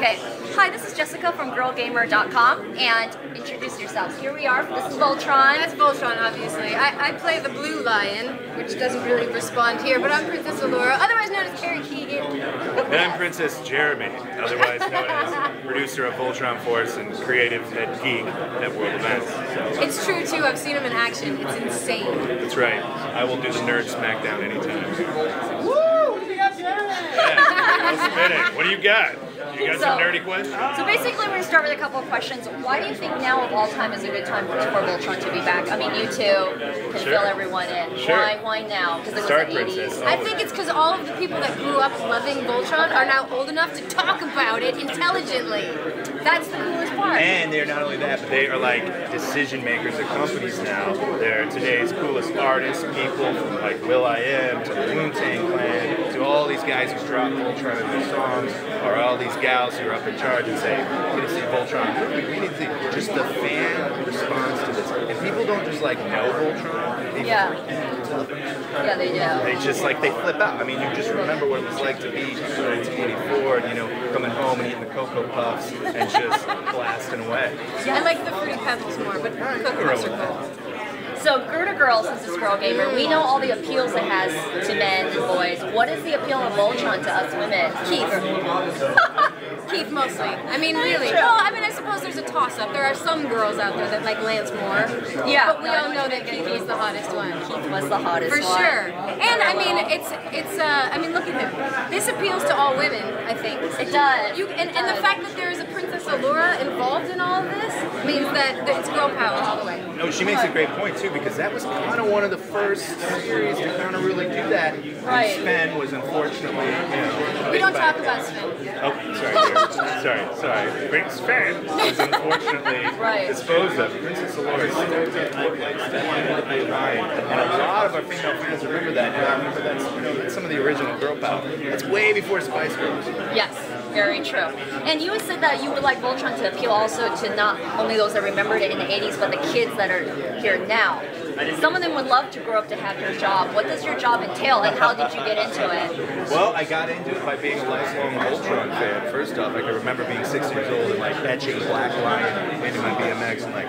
Okay. Hi, this is Jessica from GirlGamer.com, and introduce yourselves. Here we are. This is Voltron. That's Voltron, obviously. I play the Blue Lion, which doesn't really respond here, but I'm Princess Allura, otherwise known as Carrie Keagan. And I'm Princess Jeremy, otherwise known as producer of Voltron Force and creative head geek at World Events. So. It's true, too. I've seen him in action. It's insane. That's right. I will do the nerd smackdown anytime. Woo! What do you got, Jeremy? Yeah, no spinning. What do you got? You got some nerdy questions? So basically we're going to start with a couple of questions. Why do you think now of all time is a good time for Voltron to be back? I mean, you two can fill everyone in. Sure. Why now? Because it was Start, the 80s. Princess. I think it's because all of the people that grew up loving Voltron are now old enough to talk about it intelligently. That's the coolest part. And they're not only that, but they are like decision makers at companies now. They're today's coolest artists, people from like Will.i.am to the Wu-Tang Clan to all these guys who drop Voltron in their songs, or all these gals who are up in charge and say, we need to see Voltron. We need to see just the fan response to this. And people don't just like know Voltron. They Yeah, they do. They just like, they flip out. I mean, you just remember what it was like to be in 1984 and, you know, coming home and eating the Cocoa Puffs and just blasting away. I like the Fruity Pebbles more, but Cocoa Puffs are cool. So, Gerda Girl, since it's Girl Gamer, we know all the appeals it has to men and boys. What is the appeal of Voltron to us women? Keith. Keith mostly. I mean, really. Well, I mean, I suppose there's a toss-up. There are some girls out there that like Lance more. Yeah. But we all know that Keith was the hottest one. Keith was the hottest one. For sure. And I mean, I mean, look at him. This appeals to all women, I think. It does. And the fact that there is a Princess Allura involved in all of this means that it's girl power all the way. No, she makes a great point too, because that was kind of one of the first series to kind of really do that. Right. And Sven was unfortunately, you know, We don't talk about Sven. Oh, sorry. Great Sven was unfortunately disposed of. Princess Allura is still taking place. And a lot of our female fans remember that. And I remember that's some of the original girl power. That's way before Spice Girls. Yes. Very true. And you said that you would like Voltron to appeal also to not only those that remembered it in the 80s, but the kids that are here now. Some of them would love to grow up to have your job. What does your job entail, and how did you get into it? Well, I got into it by being a lifelong Voltron fan. First off, I can remember being 6 years old and like etching Black Lion into my BMX and like,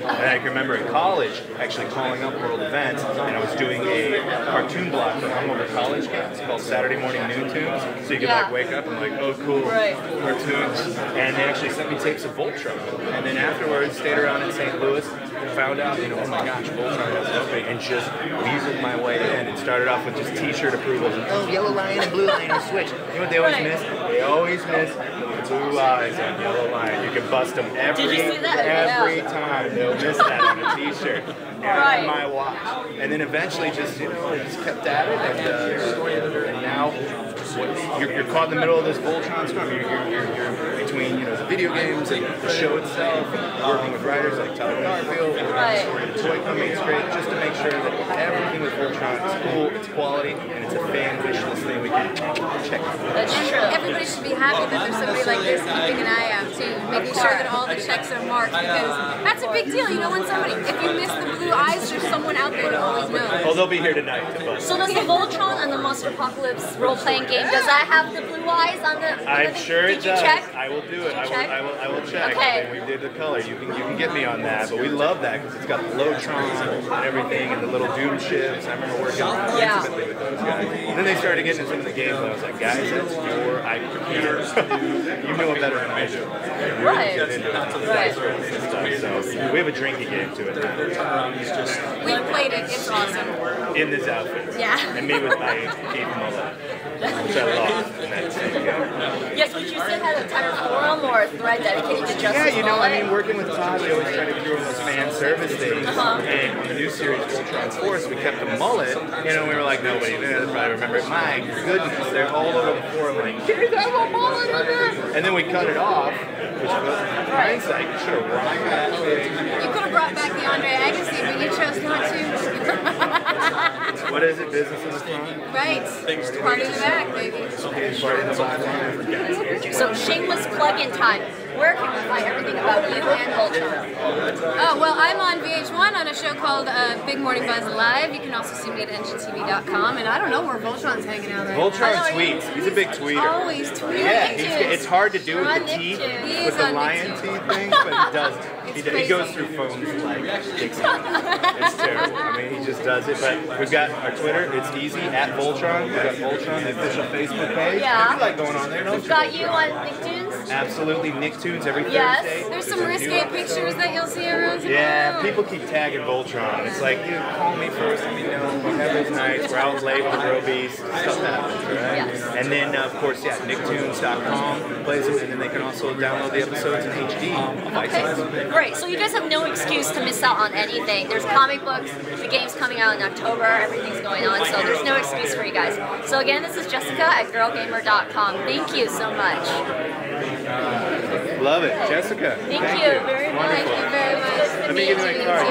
and I can remember in college actually calling up World Events, and I was doing a cartoon block for hungover college games called Saturday Morning Noon Tunes. So you could like wake up and like, oh cool, cartoons. And they actually sent me tapes of Voltron. And then afterwards, stayed around in St. Louis, found out, you know, oh my gosh, Voltron has opening, and just weaseled my way in. And started off with just t-shirt approvals and oh, Yellow Lion and Blue Lion are switched. You know what they always miss? They always miss blue eyes on Yellow Lion. You can bust them every time. They'll miss that on a t-shirt. And my watch. And then eventually just, you know, just kept at it, and now you're caught in the middle of this Voltron storm. You're between, you know, the video games and the show itself, and working with writers like Todd Garfield, the toy companies, great, just to make sure that everything with Voltron is cool, it's quality, and it's a fan wish list thing we can check out. That's true. Everybody should be happy that there's somebody like this keeping an eye out too, making sure that all the checks are marked, because that's a big deal. You know, when somebody, if you miss the blue eyes, there's someone out there that always knows. Oh, they'll be here tonight to bust. So does the Voltron and the Monster Apocalypse role-playing game, does that have the blue eyes on the? I'm sure it does. Check? I will do it. I will check. Okay. We did the color. You can get me on that, but we love that because it's got the Voltron and everything, and the little Doom ships. I remember working intimately with those guys. And then they started getting into some of the games, and I was like, guys, that's your IP. You know it better than I do. Right. So we have a drinking game to it. We've played it. It's awesome. In this outfit. Yeah. And me with my cape mullet, which I lost in that same game. Yes, but you said had a entire forum or a thread dedicated to Justice. Yeah, you know, I mean, working with Todd, we always try to do those fan service things. And on the new series, Voltron Force, we kept the mullet. You know, we were like, nobody there probably remember it. My goodness, they're all over the forum like, kids have a mullet in there. And then we cut it off, which was hindsight. You should have rhymed that thing. You could have brought back the Andre Agassi, but you chose not to. What is it? Business in the front? Right. Party in the back, baby. Party in the back. So shameless plug-in time. where can we find everything about you and Voltron? Oh, well, I'm on VH1 on a show called Big Morning Buzz Live. You can also see me at ngtv.com, and I don't know where Voltron's hanging out right Voltron now. tweets. He's a big tweeter. Always tweeting. Yeah, it's hard to do with the teeth, He with is the on lion Nicktoons. teeth thing, but he does. He goes through phones like Dixie. It's terrible. I mean, he just does it. But we've got our Twitter. It's easy, at Voltron. We've got Voltron, the official Facebook page. Yeah. You like going on there, don't We've you? got you on Nicktoons? Absolutely, Nicktoons every Yes. Thursday. There's some risque pictures that you'll see around today. Yeah, people keep tagging Voltron. It's like, dude, call me first, let me know. We have those nights. We're out late with the Grill Beast. Stuff happens, right? Yes. And then, of course, yeah, Nicktoons.com plays them, and then they can also download the episodes in HD on iTunes. Okay, great. So you guys have no excuse to miss out on anything. There's comic books, the game's coming out in October, everything's going on, so there's no excuse for you guys. So again, this is Jessica at girlgamer.com. Thank you so much. Love it. Jessica. Thank you very much. Wonderful. Thank you very much. Let me give you my card.